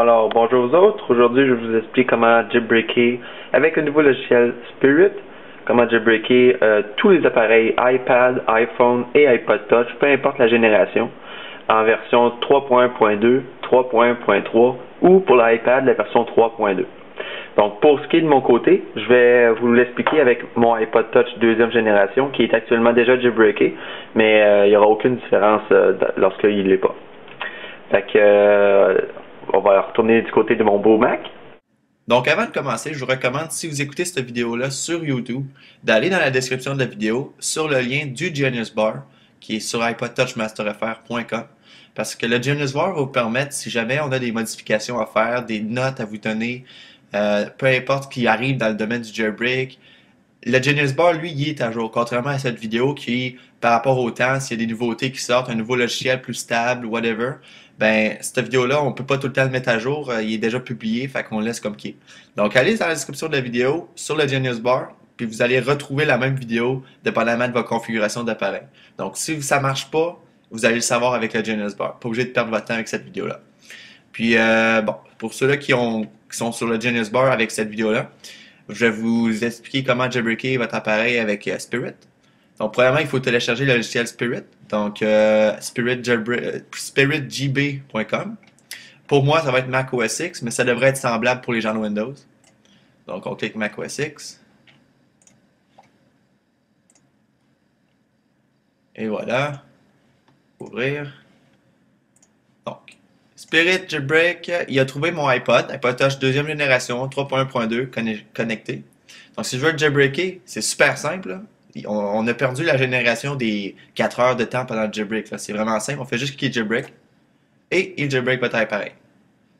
Alors, bonjour aux autres. Aujourd'hui, je vais vous expliquer comment jailbreaker avec le nouveau logiciel Spirit, comment jailbreaker tous les appareils iPad, iPhone et iPod Touch, peu importe la génération, en version 3.2, 3.3 ou pour l'iPad, la version 3.2. Donc, pour ce qui est de mon côté, je vais vous l'expliquer avec mon iPod Touch deuxième génération qui est actuellement déjà jailbreaké, mais il n'y aura aucune différence lorsqu'il ne l'est pas. Fait que, on va retourner du côté de mon beau Mac. Donc avant de commencer, je vous recommande, si vous écoutez cette vidéo-là sur YouTube, d'aller dans la description de la vidéo sur le lien du Genius Bar qui est sur iPodTouchMasterFR.com, parce que le Genius Bar va vous permettre, si jamais on a des modifications à faire, des notes à vous donner, peu importe ce qui arrive dans le domaine du jailbreak, le Genius Bar, lui, il est à jour, contrairement à cette vidéo qui, par rapport au temps, s'il y a des nouveautés qui sortent, un nouveau logiciel plus stable, whatever, ben, cette vidéo-là, on peut pas tout le temps le mettre à jour, il est déjà publié, fait qu'on le laisse comme qui est. Donc, allez dans la description de la vidéo, sur le Genius Bar, puis vous allez retrouver la même vidéo, dépendamment de votre configuration d'appareil. Donc, si ça marche pas, vous allez le savoir avec le Genius Bar. Pas obligé de perdre votre temps avec cette vidéo-là. Puis, bon, pour ceux-là qui sont sur le Genius Bar avec cette vidéo-là, je vais vous expliquer comment jailbreaker votre appareil avec Spirit. Donc, premièrement, il faut télécharger le logiciel Spirit. Donc, spiritgb.com. Pour moi, ça va être Mac OS X, mais ça devrait être semblable pour les gens de Windows. Donc, on clique Mac OS X. Et voilà. Ouvrir. Donc, Spirit Jailbreak, il a trouvé mon iPod Touch deuxième génération, 3.1.2 connecté. Donc, si je veux le jailbreaker, c'est super simple, là. On a perdu la génération des 4 heures de temps pendant le jailbreak. C'est vraiment simple. On fait juste cliquer jailbreak et il jailbreak votre appareil.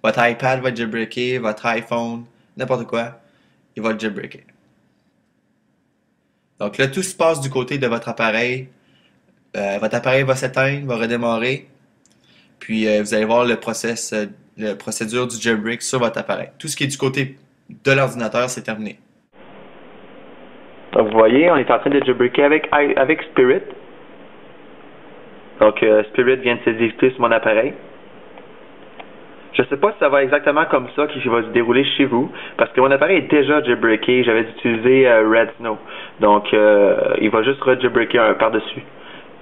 Votre iPad va être jailbreaké, votre iPhone, n'importe quoi, il va le jailbreaker. Donc là, tout se passe du côté de votre appareil. Votre appareil va s'éteindre, va redémarrer. Puis vous allez voir la procédure du jailbreak sur votre appareil. Tout ce qui est du côté de l'ordinateur, c'est terminé. Donc, vous voyez, on est en train de jailbreaker avec Spirit. Donc, Spirit vient de s'exécuter sur mon appareil. Je ne sais pas si ça va exactement comme ça qui va se dérouler chez vous, parce que mon appareil est déjà jailbreaké. J'avais utilisé Red Snow. Donc, il va juste re-jailbreaker un par-dessus.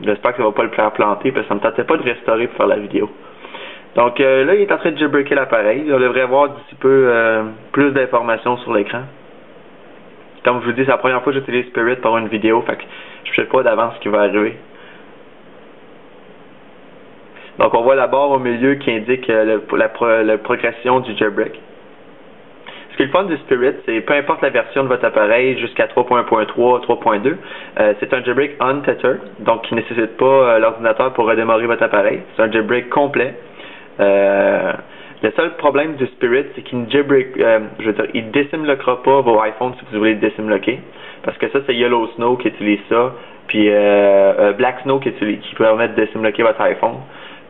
J'espère que ça ne va pas le faire planter, parce que ça ne me tentait pas de restaurer pour faire la vidéo. Donc, là, il est en train de jailbreaker l'appareil. On devrait avoir d'ici peu plus d'informations sur l'écran. Comme je vous dis, c'est la première fois que j'utilise Spirit pour une vidéo, fait que je ne sais pas d'avance ce qui va arriver. Donc, on voit la barre au milieu qui indique la progression du jailbreak. Ce qui est le fun du Spirit, c'est peu importe la version de votre appareil jusqu'à 3.1.3, 3.2, c'est un jailbreak untethered, donc qui ne nécessite pas l'ordinateur pour redémarrer votre appareil. C'est un jailbreak complet. Le seul problème du Spirit, c'est qu'il ne désimloquera pas vos iPhones si vous voulez le désimloquer. Parce que ça, c'est Yellow Snow qui utilise ça, puis Black Snow qui permet de désimloquer votre iPhone.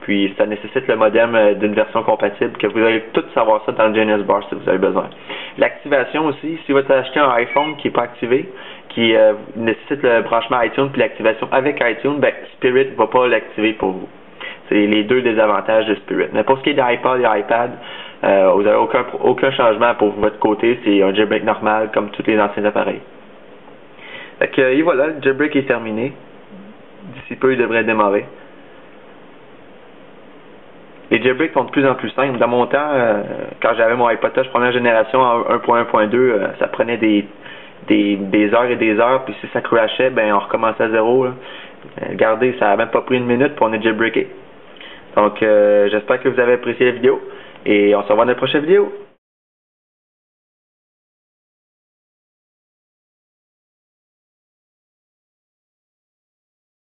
Puis ça nécessite le modem d'une version compatible, que vous allez tout savoir ça dans le Genius Bar si vous avez besoin. L'activation aussi, si vous achetez un iPhone qui n'est pas activé, qui nécessite le branchement iTunes puis l'activation avec iTunes, ben Spirit ne va pas l'activer pour vous. C'est les deux désavantages de Spirit. Mais pour ce qui est d'iPod et iPad, vous n'avez aucun changement pour votre côté. C'est un jailbreak normal comme tous les anciens appareils. Fait que, et voilà, le jailbreak est terminé. D'ici peu, il devrait démarrer. Les jailbreaks sont de plus en plus simples. Dans mon temps, quand j'avais mon iPod Touch première génération en 1.1.2, ça prenait des heures et des heures. Puis si ça crashait, ben on recommençait à zéro. Là. Regardez, ça n'a même pas pris une minute pour on est jailbreaké. Donc, j'espère que vous avez apprécié la vidéo et on se revoit dans la prochaine vidéo.